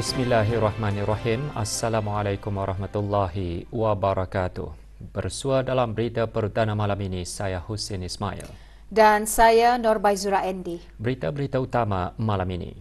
Bismillahirrahmanirrahim. Assalamualaikum warahmatullahi wabarakatuh. Bersua dalam berita perdana malam ini, saya Husin Ismail. Dan saya Norbaizura Endi. Berita-berita utama malam ini.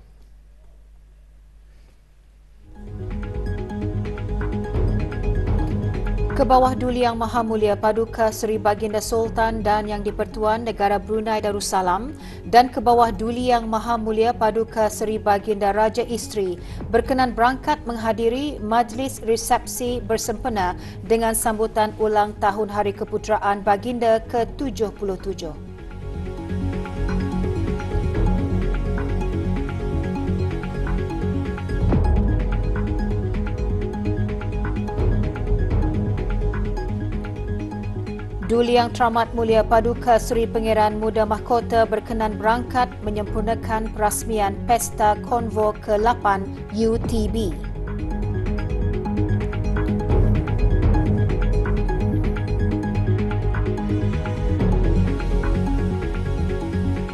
Ke bawah Duli Yang Maha Mulia Paduka Seri Baginda Sultan dan Yang di-Pertuan Negara Brunei Darussalam dan ke bawah Duli Yang Maha Mulia Paduka Seri Baginda Raja Isteri berkenan berangkat menghadiri majlis resepsi bersempena dengan sambutan ulang tahun Hari Keputeraan Baginda ke-77. Duli Yang Teramat Mulia Paduka Seri Pangeran Muda Mahkota berkenan berangkat menyempurnakan perasmian Pesta Konvo ke-8 UTB.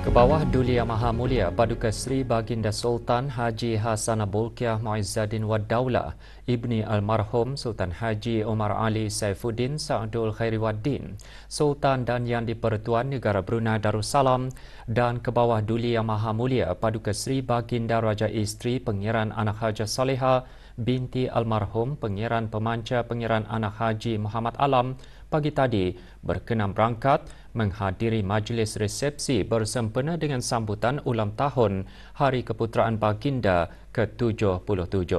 Ke bawah Duli Yang Maha Mulia Paduka Seri Baginda Sultan Haji Hassanah Bolkiah Muizzaddin Wad-Daulah, Ibni Almarhum Sultan Haji Omar Ali Saifuddin Sa'adul Khairiwaddin, Sultan dan Yang di-Pertuan Negara Brunei Darussalam dan ke bawah Duli Yang Maha Mulia Paduka Seri Baginda Raja Isteri Pangeran Anak Haja Saleha binti Almarhum Pangeran Pemanca Pangeran Anak Haji Muhammad Alam pagi tadi berkenan berangkat menghadiri majlis resepsi bersempena dengan sambutan ulang tahun Hari Keputeraan Baginda ke-77.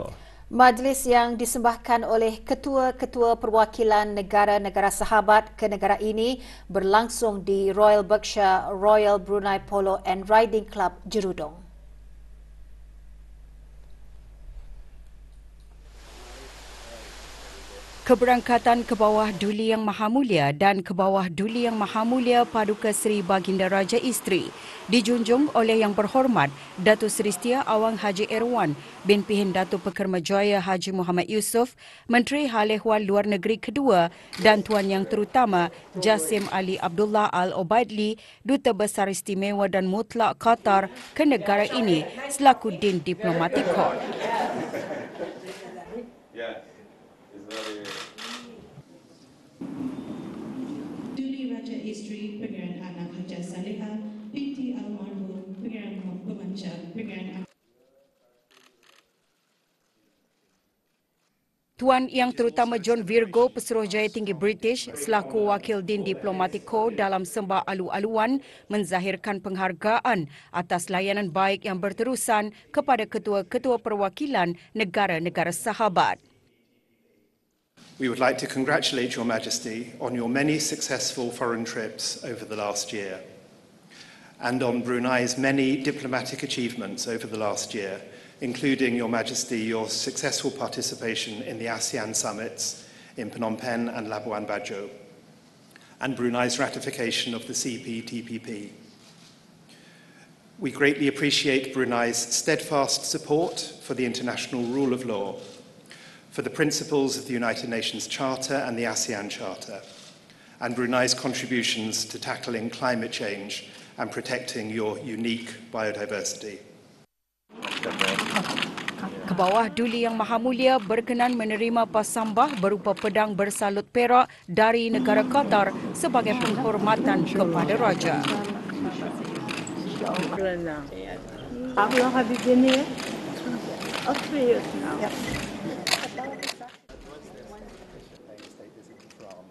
Majlis yang disembahkan oleh ketua-ketua perwakilan negara-negara sahabat ke negara ini berlangsung di Royal Berkshire Royal Brunei Polo and Riding Club, Jerudong. Keberangkatan ke bawah Duli Yang Maha Mulia dan ke bawah Duli Yang Maha Mulia Paduka Seri Baginda Raja Isteri dijunjung oleh Yang Berhormat Datuk Seri Setia Awang Haji Erwan bin Pihin Datuk Pekermajaya Haji Muhammad Yusof, Menteri Hal Ehwal Luar Negeri kedua dan Tuan Yang Terutama Jasim Ali Abdullah Al-Obaidli, Duta Besar Istimewa dan Mutlak Qatar ke negara ini selaku Din Diplomatik Kor. Duli Raja Isteri Pangeran Anak Haja Saleha binti Almarhum Pangeran Pemanca Pangeran Tuan Yang Terutama John Virgo Pesuruhjaya Tinggi British selaku Wakil Din Diplomatik Kor dalam sembah alu-aluan menzahirkan penghargaan atas layanan baik yang berterusan kepada ketua-ketua perwakilan negara-negara sahabat. We would like to congratulate Your Majesty on your many successful foreign trips over the last year and on Brunei's many diplomatic achievements over the last year, including, Your Majesty, your successful participation in the ASEAN summits in Phnom Penh and Labuan Bajo, and Brunei's ratification of the CPTPP. We greatly appreciate Brunei's steadfast support for the international rule of law, for the principles of the United Nations Charter and the ASEAN Charter, and Brunei's contributions to tackling climate change and protecting your unique biodiversity. Ke bawah Duli Yang Maha Mulia berkenan menerima pasambah berupa pedang bersalut perak dari negara Qatar sebagai penghormatan kepada Raja.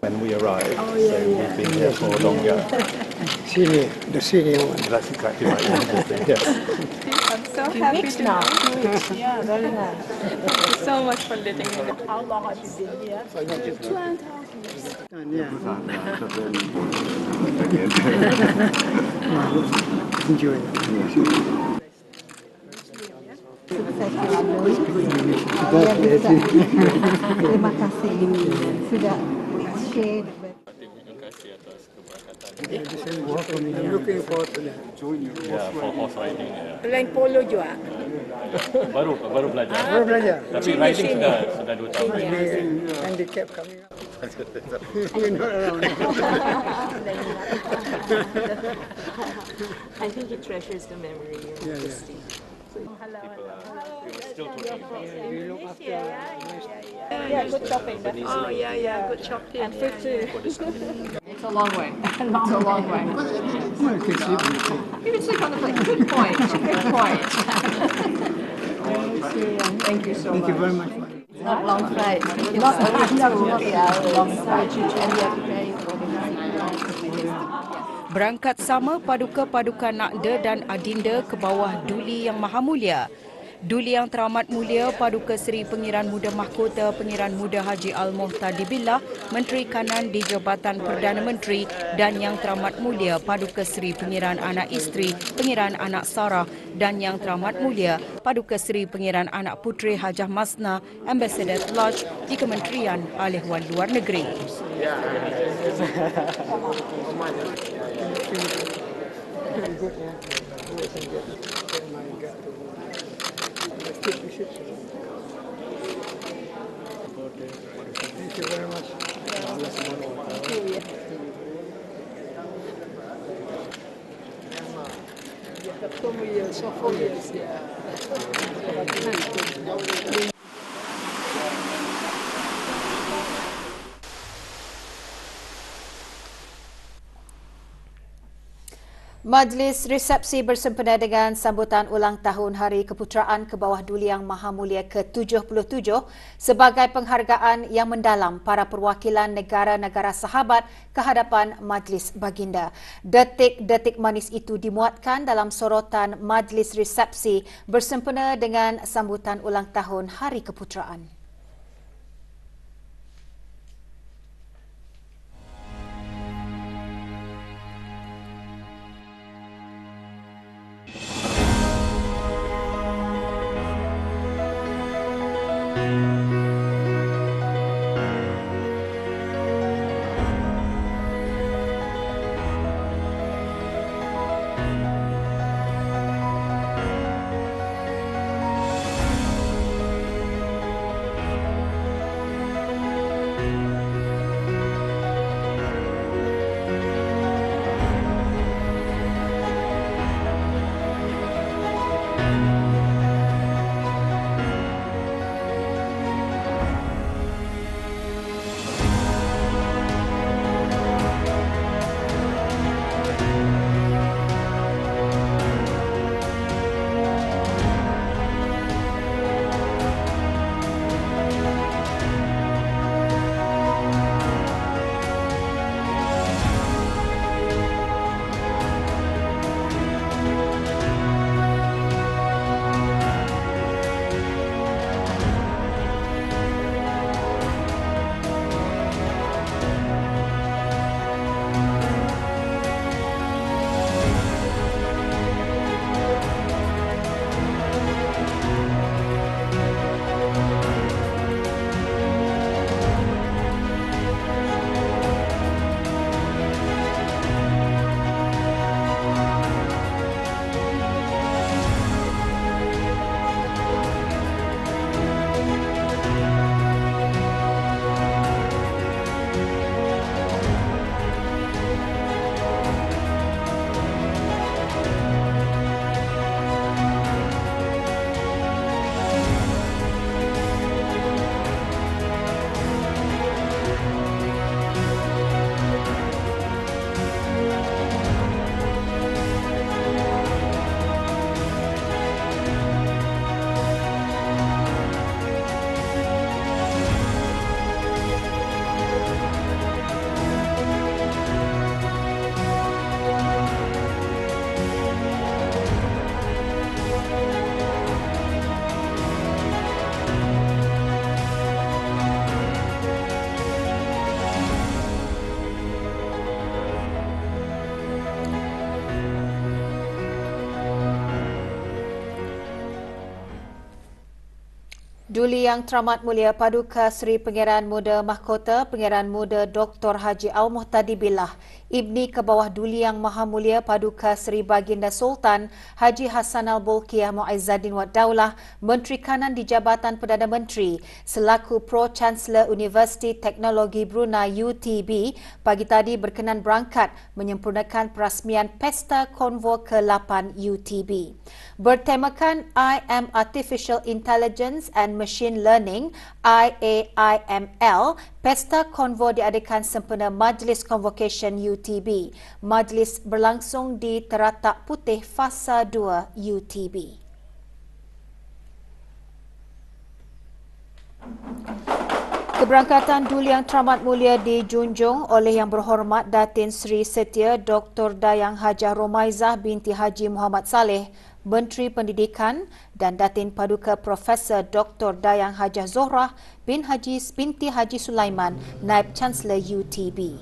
When we arrived, so we've been here for longer. The senior one. That's exactly right. Yes. I'm so happy to now. Yeah, very nice. Thank you so much for letting me know. How long have you been here? 2.5 years. Enjoy. Terima kasih sudah share. Terima kasih atas keberangkatan. I'm looking forward to that. Yeah, for horse riding. Lain polo juga. Baru belajar. Baru belajar. Tapi riding sudah 2 tahun. Handicap coming up. You're not around. I think he treasures the memory of Yeah, yeah. Christine. Hello. You look after Yeah, good shopping. Oh, yeah, good shopping. And food too. It's a long way. It's a long way. Well, you can sleep on the plane. You can sleep on the plane. Good point. Good point. Thank you so much. Thank you very much. It's not a long flight. It's not a long flight. And you have to pay for the Berangkat sama paduka-paduka Nakda dan Adinda ke bawah Duli Yang Maha Mulia. Duli Yang Teramat Mulia Paduka Seri Pengiran Muda Mahkota Pengiran Muda Haji Al-Muhtadi Billah, Menteri Kanan di Jabatan Perdana Menteri, dan Yang Teramat Mulia Paduka Seri Pengiran Anak Isteri Pengiran Anak Sarah, dan Yang Teramat Mulia Paduka Seri Pengiran Anak Puteri Hajah Masna, Ambassador Lodge di Kementerian Ahli-Ehwal Luar Negeri. Thank you very much. Majlis resepsi bersempena dengan sambutan ulang tahun Hari Keputeraan ke bawah Duli Yang Maha Mulia ke-77 sebagai penghargaan yang mendalam para perwakilan negara-negara sahabat ke hadapan Majlis Baginda. Detik-detik manis itu dimuatkan dalam sorotan majlis resepsi bersempena dengan sambutan ulang tahun Hari Keputeraan. Duli Yang Teramat Mulia Paduka Seri Pengiran Muda Mahkota Pengiran Muda Dr. Haji Al-Muhtadi Billah Ibni Kebawah Duli Yang Maha Mulia Paduka Seri Baginda Sultan Haji Hassanal Bolkiah Muizzaddin Wad Daulah, Menteri Kanan di Jabatan Perdana Menteri selaku Pro-Chancellor Universiti Teknologi Brunei UTB pagi tadi berkenan berangkat menyempurnakan perasmian Pesta Konvo ke-8 UTB. Bertemakan I Am Artificial Intelligence and Machine Learning IAIML, Pesta Konvo diadakan sempena Majlis Convocation UTB. Majlis berlangsung di Teratak Putih Fasa 2 UTB. Keberangkatan Duli Yang Teramat Mulia dijunjung oleh Yang Berhormat Datin Seri Setia Dr. Dayang Hajah Romaizah binti Haji Muhammad Saleh, Menteri Pendidikan, dan Datin Paduka Profesor Dr. Dayang Hajah Zohrah binti Haji Sulaiman, Naib Chancellor UTB.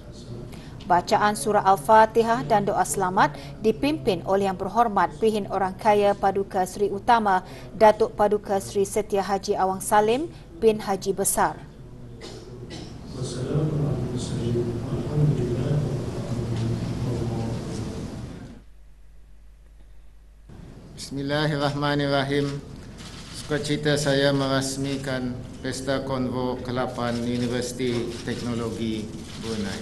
Bacaan surah Al-Fatihah dan doa selamat dipimpin oleh Yang Berhormat Pihin Orang Kaya Paduka Seri Utama Datuk Paduka Seri Setia Haji Awang Salim bin Haji Besar. Bismillahirrahmanirrahim. Sukacita saya merasmikan Pesta Konvo ke-8 Universiti Teknologi Brunei.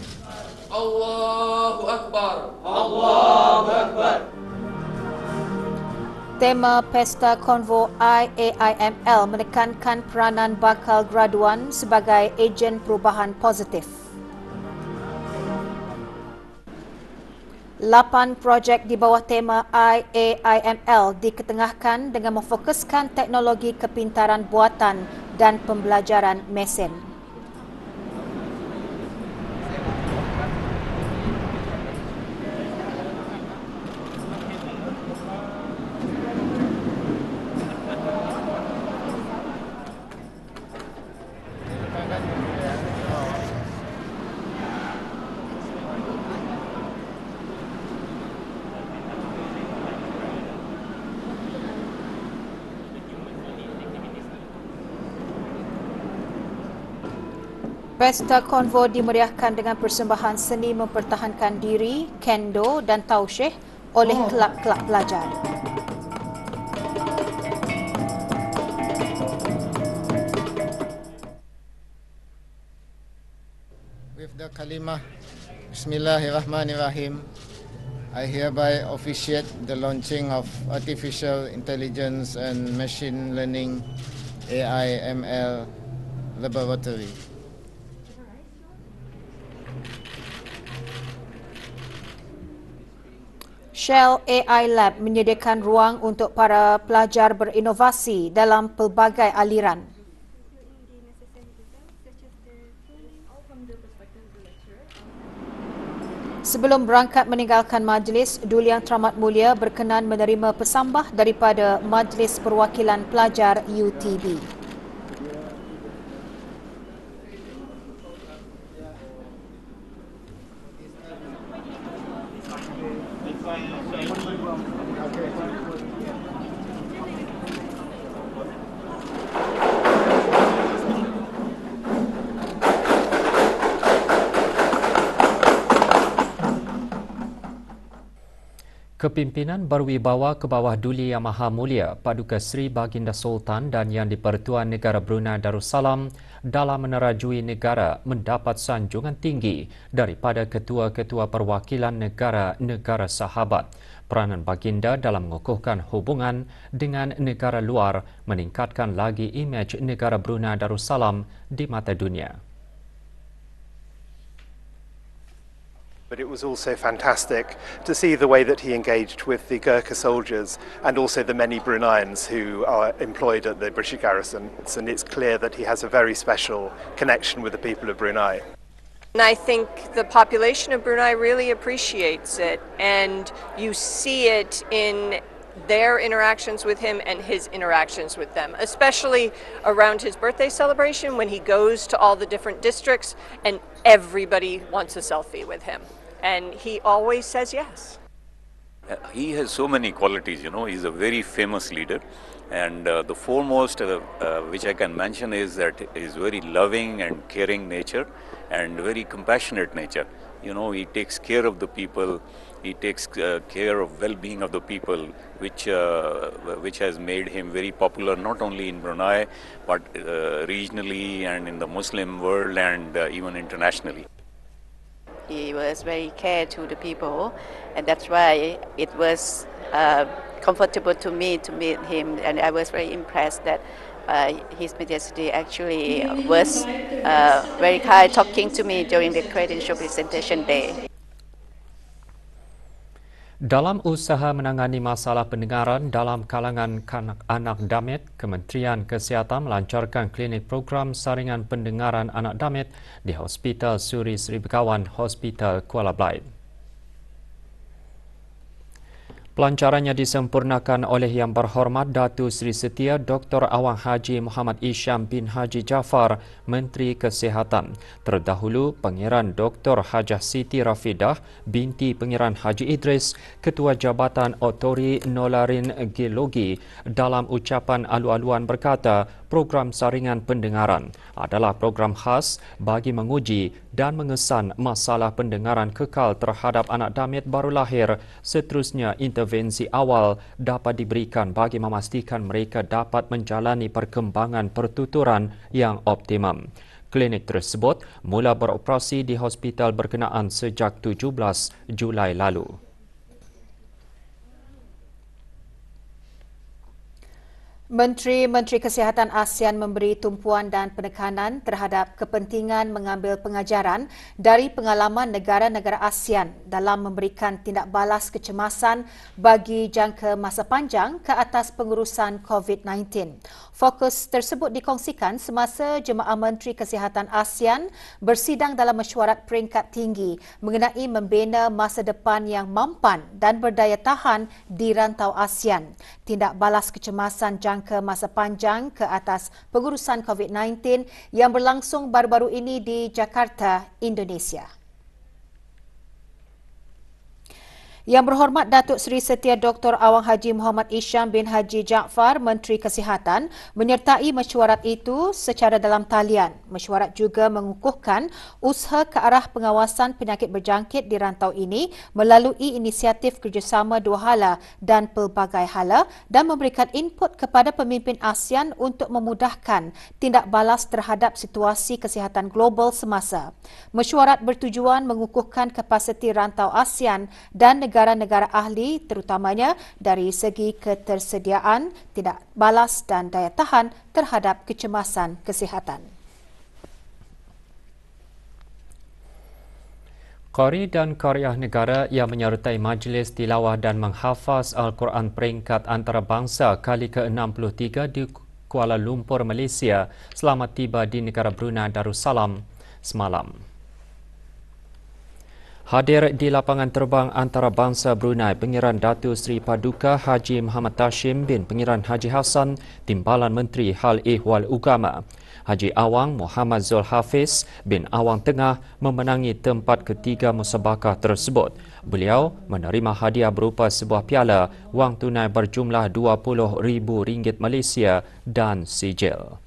Allahu Akbar. Allahu Akbar. Tema Pesta Konvo IAIML menekankan peranan bakal graduan sebagai ejen perubahan positif. 8 projek di bawah tema IAIML diketengahkan dengan memfokuskan teknologi kepintaran buatan dan pembelajaran mesin. Pesta Konvo dimeriahkan dengan persembahan seni mempertahankan diri, kendo dan tausyih oleh kelab-kelab pelajar. With the kalimah Bismillahirrahmanirrahim, I hereby officiate the launching of Artificial Intelligence and Machine Learning AIML Laboratory. Shell AI Lab menyediakan ruang untuk para pelajar berinovasi dalam pelbagai aliran. Sebelum berangkat meninggalkan majlis, Duli Yang Teramat Mulia berkenan menerima pesambah daripada Majlis Perwakilan Pelajar UTB. Kepimpinan berwibawa ke bawah Duli Yang Maha Mulia Paduka Seri Baginda Sultan dan Yang di-Pertuan Negara Brunei Darussalam dalam menerajui negara mendapat sanjungan tinggi daripada ketua-ketua perwakilan negara-negara sahabat. Peranan Baginda dalam mengukuhkan hubungan dengan negara luar meningkatkan lagi imej negara Brunei Darussalam di mata dunia. But it was also fantastic to see the way that he engaged with the Gurkha soldiers and also the many Bruneians who are employed at the British garrison. And it's clear that he has a very special connection with the people of Brunei. And I think the population of Brunei really appreciates it, and you see it in their interactions with him and his interactions with them, especially around his birthday celebration when he goes to all the different districts and everybody wants a selfie with him. And he always says yes. he has so many qualities, you know. He's a very famous leader, and the foremost which I can mention is that he is very loving and caring nature and very compassionate nature. You know, he takes care of the people, he takes care of well-being of the people, which has made him very popular not only in Brunei but regionally and in the Muslim world and even internationally. He was very care to the people, and that's why it was comfortable to me to meet him, and I was very impressed that His Majesty actually was very kind talking to me during the credential presentation day. Dalam usaha menangani masalah pendengaran dalam kalangan anak damit, Kementerian Kesihatan melancarkan klinik program saringan pendengaran anak damit di Hospital Suri Sri Begawan, Hospital Kuala Belait. Pelancarannya disempurnakan oleh Yang Berhormat Datuk Seri Setia Dr. Awang Haji Muhammad Isham bin Haji Jaafar, Menteri Kesihatan. Terdahulu, Pangeran Dr. Hajah Siti Rafidah binti Pangeran Haji Idris, Ketua Jabatan Otori Nolarin Geologi, dalam ucapan alu-aluan berkata, program saringan pendengaran adalah program khas bagi menguji dan mengesan masalah pendengaran kekal terhadap anak damit baru lahir. Seterusnya, intervensi awal dapat diberikan bagi memastikan mereka dapat menjalani perkembangan pertuturan yang optimum. Klinik tersebut mula beroperasi di hospital berkenaan sejak 17 Julai lalu. Menteri-Menteri Kesihatan ASEAN memberi tumpuan dan penekanan terhadap kepentingan mengambil pengajaran dari pengalaman negara-negara ASEAN dalam memberikan tindak balas kecemasan bagi jangka masa panjang ke atas pengurusan COVID-19. Fokus tersebut dikongsikan semasa Jemaah Menteri Kesihatan ASEAN bersidang dalam mesyuarat peringkat tinggi mengenai membina masa depan yang mampan dan berdaya tahan di rantau ASEAN. Tindak balas kecemasan jangka masa panjang ke atas pengurusan COVID-19 yang berlangsung baru-baru ini di Jakarta, Indonesia. Yang Berhormat Datuk Seri Setia Dr. Awang Haji Muhammad Isham bin Haji Jaafar, Menteri Kesihatan, menyertai mesyuarat itu secara dalam talian. Mesyuarat juga mengukuhkan usaha ke arah pengawasan penyakit berjangkit di rantau ini melalui inisiatif kerjasama dua hala dan pelbagai hala dan memberikan input kepada pemimpin ASEAN untuk memudahkan tindak balas terhadap situasi kesihatan global semasa. Mesyuarat bertujuan mengukuhkan kapasiti rantau ASEAN dan negara-negara ahli terutamanya dari segi ketersediaan, tindak balas dan daya tahan terhadap kecemasan kesihatan. Qari dan Qariah negara yang menyertai majlis tilawah dan menghafaz Al-Quran peringkat antarabangsa kali ke-63 di Kuala Lumpur, Malaysia selamat tiba di negara Brunei Darussalam semalam. Hadir di lapangan terbang antarabangsa Brunei, Pangeran Datuk Seri Paduka Haji Muhammad Tashim bin Pangeran Haji Hassan, Timbalan Menteri Hal Ehwal Ugama. Haji Awang Muhammad Zul Hafiz bin Awang Tengah memenangi tempat ketiga musabakah tersebut. Beliau menerima hadiah berupa sebuah piala, wang tunai berjumlah RM20,000 Malaysia dan sijil.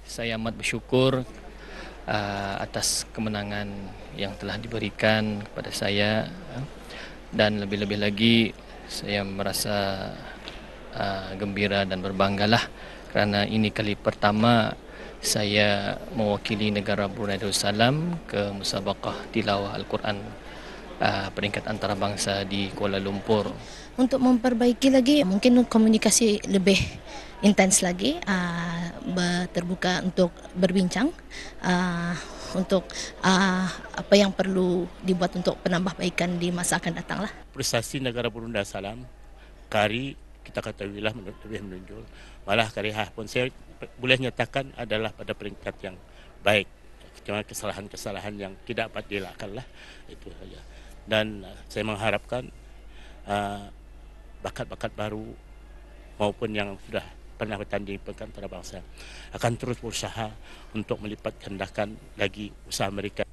Saya amat bersyukur atas kemenangan yang telah diberikan kepada saya, dan lebih-lebih lagi saya merasa gembira dan berbanggalah kerana ini kali pertama saya mewakili negara Brunei Darussalam ke musabaqah tilawah Al-Quran peringkat antarabangsa di Kuala Lumpur. Untuk memperbaiki lagi, mungkin komunikasi lebih intens lagi, terbuka untuk berbincang untuk apa yang perlu dibuat untuk penambahbaikan di masa akan datang lah. Prestasi negara Brunei Darussalam, Qari kita ketahuilah lebih menonjol. Malah Qariah pun saya boleh nyatakan adalah pada peringkat yang baik. Cuma kesalahan-kesalahan yang tidak dapat dielakkan lah, itu saja. Dan saya mengharapkan bakat-bakat baru maupun yang sudah pernah bertanding pekan antarabangsa akan terus berusaha untuk melipat gandakan lagi usaha mereka.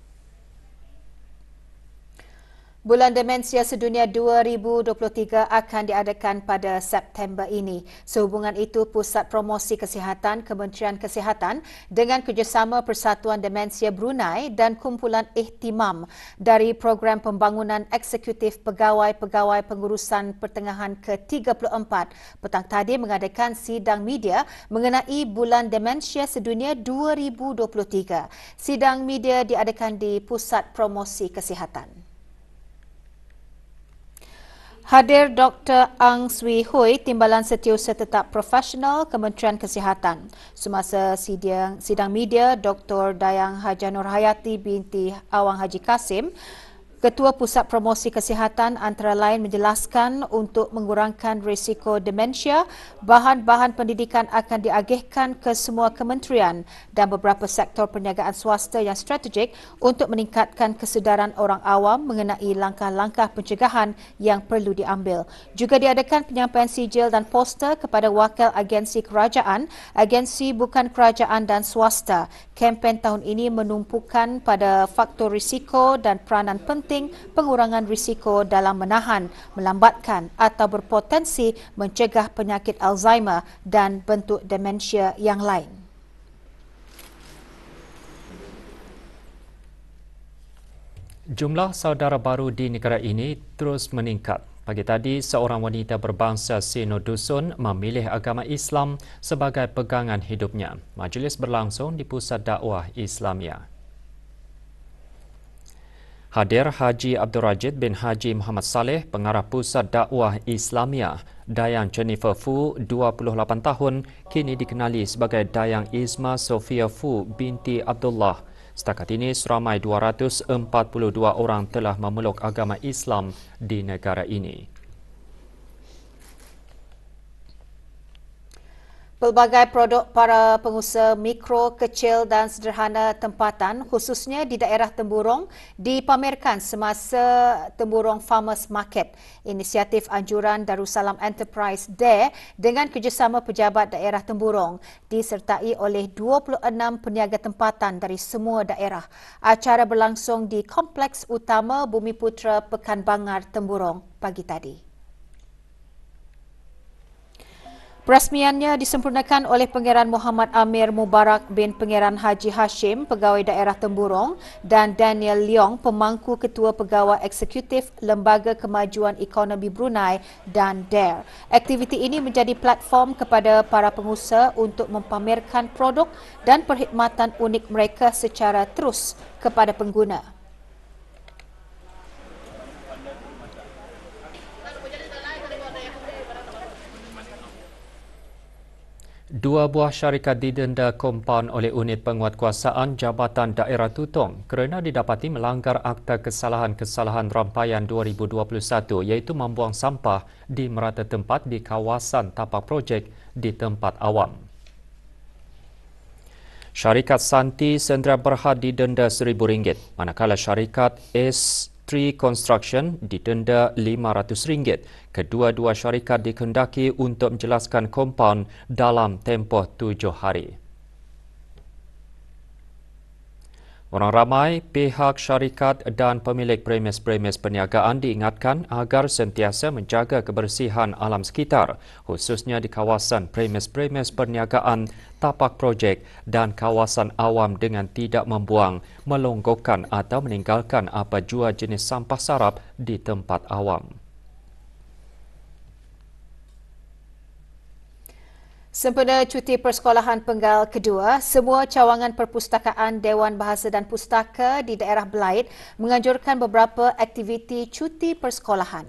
Bulan Demensia Sedunia 2023 akan diadakan pada September ini. Sehubungan itu, Pusat Promosi Kesihatan Kementerian Kesihatan dengan kerjasama Persatuan Demensia Brunei dan kumpulan ihtimam dari Program Pembangunan Eksekutif Pegawai-Pegawai Pengurusan Pertengahan ke-34 petang tadi mengadakan sidang media mengenai Bulan Demensia Sedunia 2023. Sidang media diadakan di Pusat Promosi Kesihatan. Hadir Dr. Ang Swee Hui, Timbalan Setiausaha Tetap Profesional Kementerian Kesihatan. Semasa sidang media, Dr. Dayang Haja Nur Hayati binti Awang Haji Kasim, Ketua Pusat Promosi Kesihatan antara lain menjelaskan untuk mengurangkan risiko demensia, bahan-bahan pendidikan akan diagihkan ke semua kementerian dan beberapa sektor perniagaan swasta yang strategik untuk meningkatkan kesedaran orang awam mengenai langkah-langkah pencegahan yang perlu diambil. Juga diadakan penyampaian sijil dan poster kepada wakil agensi kerajaan, agensi bukan kerajaan dan swasta. Kempen tahun ini menumpukan pada faktor risiko dan peranan penting pengurangan risiko dalam menahan, melambatkan atau berpotensi mencegah penyakit Alzheimer dan bentuk demensia yang lain. Jumlah saudara baru di negara ini terus meningkat. Pagi tadi, seorang wanita berbangsa Sino Dusun memilih agama Islam sebagai pegangan hidupnya. Majlis berlangsung di Pusat Dakwah Islamia. Hadir Haji Abdul Rajid bin Haji Muhammad Saleh, Pengarah Pusat Dakwah Islamia. Dayang Jennifer Fu, 28 tahun, kini dikenali sebagai Dayang Isma Sofia Fu binti Abdullah. Setakat ini, seramai 242 orang telah memeluk agama Islam di negara ini. Pelbagai produk para pengusaha mikro, kecil dan sederhana tempatan khususnya di daerah Temburong dipamerkan semasa Temburong Farmers Market. Inisiatif anjuran Darussalam Enterprise DARE dengan kerjasama pejabat daerah Temburong disertai oleh 26 peniaga tempatan dari semua daerah. Acara berlangsung di Kompleks Utama Bumiputra Pekan Bangar Temburong pagi tadi. Perasmiannya disempurnakan oleh Pangeran Muhammad Amir Mubarak bin Pangeran Haji Hashim, Pegawai Daerah Temburong, dan Daniel Leong, Pemangku Ketua Pegawai Eksekutif Lembaga Kemajuan Ekonomi Brunei dan DARE. Aktiviti ini menjadi platform kepada para pengusaha untuk mempamerkan produk dan perkhidmatan unik mereka secara terus kepada pengguna. Dua buah syarikat didenda kompaun oleh Unit Penguatkuasaan Jabatan Daerah Tutong kerana didapati melanggar Akta Kesalahan-Kesalahan Rampaian 2021 iaitu membuang sampah di merata tempat di kawasan tapak projek di tempat awam. Syarikat Santi Sendra Berhad didenda RM1,000, manakala syarikat S3 Construction didenda RM500. Kedua-dua syarikat dikehendaki untuk menjelaskan kompaun dalam tempoh 7 hari. Orang ramai, pihak syarikat dan pemilik premis-premis perniagaan diingatkan agar sentiasa menjaga kebersihan alam sekitar, khususnya di kawasan premis-premis perniagaan, tapak projek dan kawasan awam dengan tidak membuang, melonggokkan atau meninggalkan apa jua jenis sampah sarap di tempat awam. Sempena cuti persekolahan penggal kedua, semua cawangan perpustakaan Dewan Bahasa dan Pustaka di daerah Belait menganjurkan beberapa aktiviti cuti persekolahan.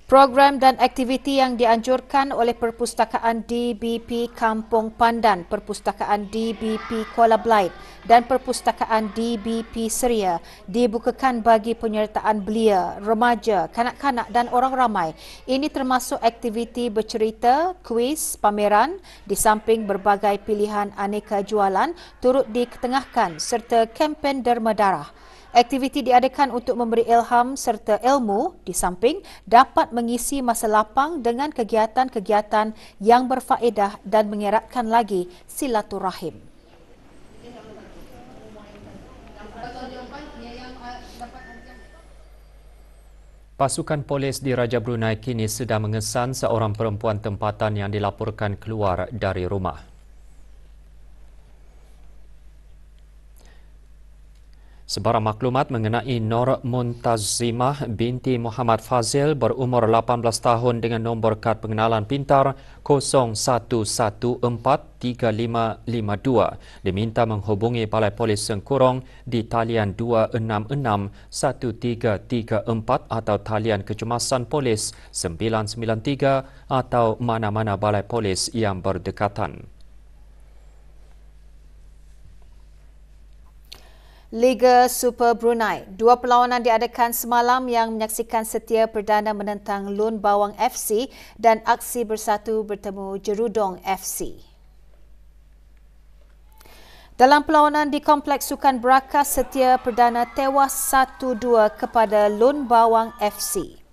Program dan aktiviti yang dianjurkan oleh Perpustakaan DBP Kampung Pandan, Perpustakaan DBP Kuala Belait dan Perpustakaan DBP Seria dibukakan bagi penyertaan belia, remaja, kanak-kanak dan orang ramai. Ini termasuk aktiviti bercerita, kuis, pameran, di samping berbagai pilihan aneka jualan turut diketengahkan serta kempen derma darah. Aktiviti diadakan untuk memberi ilham serta ilmu di samping dapat mengisi masa lapang dengan kegiatan-kegiatan yang berfaedah dan mengeratkan lagi silaturahim. Pasukan polis di Raja Brunei kini sedang mengesan seorang perempuan tempatan yang dilaporkan keluar dari rumah. Sebarang maklumat mengenai Nur Muntazimah binti Muhammad Fazil berumur 18 tahun dengan nombor kad pengenalan pintar 01143552 diminta menghubungi Balai Polis Sengkurong di talian 266-1334 atau talian kecemasan polis 993 atau mana-mana balai polis yang berdekatan. Liga Super Brunei. Dua perlawanan diadakan semalam yang menyaksikan Setia Perdana menentang Lun Bawang FC dan Aksi Bersatu bertemu Jerudong FC. Dalam perlawanan di Kompleks Sukan Berakas, Setia Perdana tewas 1-2 kepada Lun Bawang FC.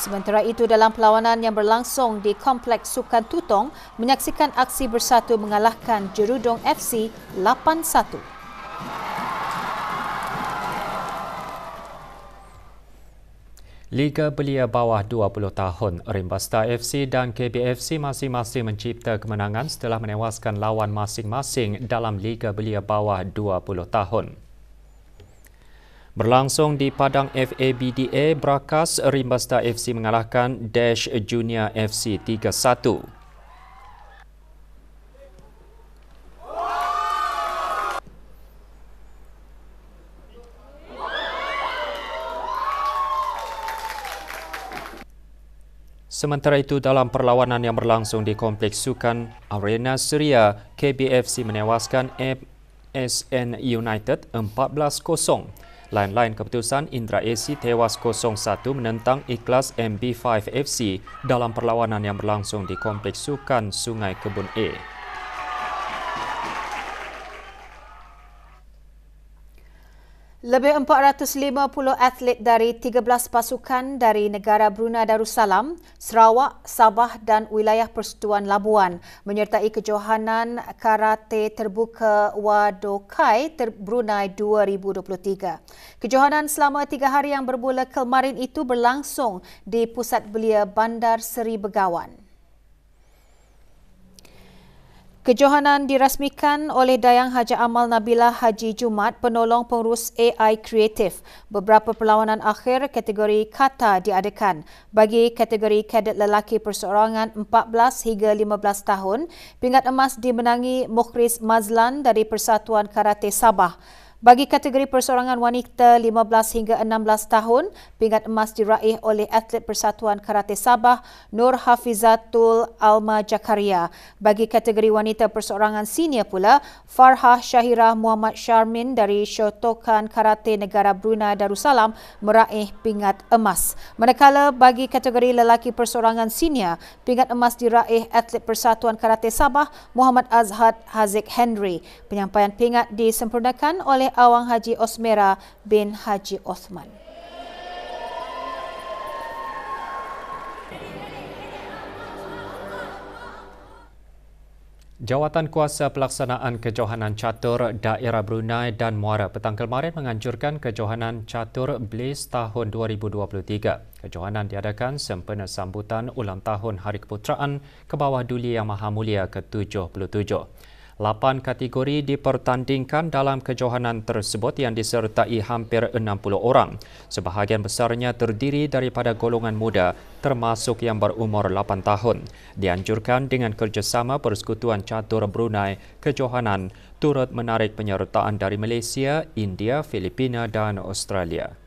Sementara itu, dalam perlawanan yang berlangsung di Kompleks Sukan Tutong, menyaksikan Aksi Bersatu mengalahkan Jerudong FC 8-1. Liga Belia Bawah 20 tahun, Rimbasta FC dan KBFC masing-masing mencipta kemenangan setelah menewaskan lawan masing-masing dalam Liga Belia Bawah 20 tahun. Berlangsung di Padang FABDA Berakas, Rimbasta FC mengalahkan Dash Junior FC 3-1. Sementara itu, dalam perlawanan yang berlangsung di Kompleks Sukan Arena Suria, KBFC menewaskan MSN United 14-0. Lain-lain keputusan, Indra AC tewas 0-1 menentang Ikhlas MB5 FC dalam perlawanan yang berlangsung di Kompleks Sukan Sungai Kebun A. Lebih 450 atlet dari 13 pasukan dari negara Brunei Darussalam, Sarawak, Sabah dan wilayah Persekutuan Labuan menyertai kejohanan karate terbuka Wadokai Brunei 2023. Kejohanan selama 3 hari yang bermula kemarin itu berlangsung di Pusat Belia Bandar Seri Begawan. Kejohanan dirasmikan oleh Dayang Haji Amal Nabila Haji Jumat, penolong pengurus AI Kreatif. Beberapa perlawanan akhir kategori kata diadakan. Bagi kategori kadet lelaki perseorangan 14 hingga 15 tahun, pingat emas dimenangi Mukhris Mazlan dari Persatuan Karate Sabah. Bagi kategori perseorangan wanita 15 hingga 16 tahun, pingat emas diraih oleh atlet Persatuan Karate Sabah, Nur Hafizatul Alma Jakaria. Bagi kategori wanita perseorangan senior pula, Farhah Syahirah Muhammad Syarmin dari Shotokan Karate Negara Brunei Darussalam meraih pingat emas. Manakala bagi kategori lelaki perseorangan senior, pingat emas diraih atlet Persatuan Karate Sabah, Muhammad Azhad Haziq Henry. Penyampaian pingat disempurnakan oleh Awang Haji Osmera bin Haji Osman. Jawatan Kuasa Pelaksanaan Kejohanan Catur Daerah Brunei dan Muara petang kemarin menganjurkan Kejohanan Catur BLIS tahun 2023. Kejohanan diadakan sempena sambutan ulang tahun Hari Keputeraan ke bawah Duli Yang Maha Mulia ke-77. 8 kategori dipertandingkan dalam kejohanan tersebut yang disertai hampir 60 orang. Sebahagian besarnya terdiri daripada golongan muda termasuk yang berumur 8 tahun. Dianjurkan dengan kerjasama Persekutuan Catur Brunei, kejohanan turut menarik penyertaan dari Malaysia, India, Filipina dan Australia.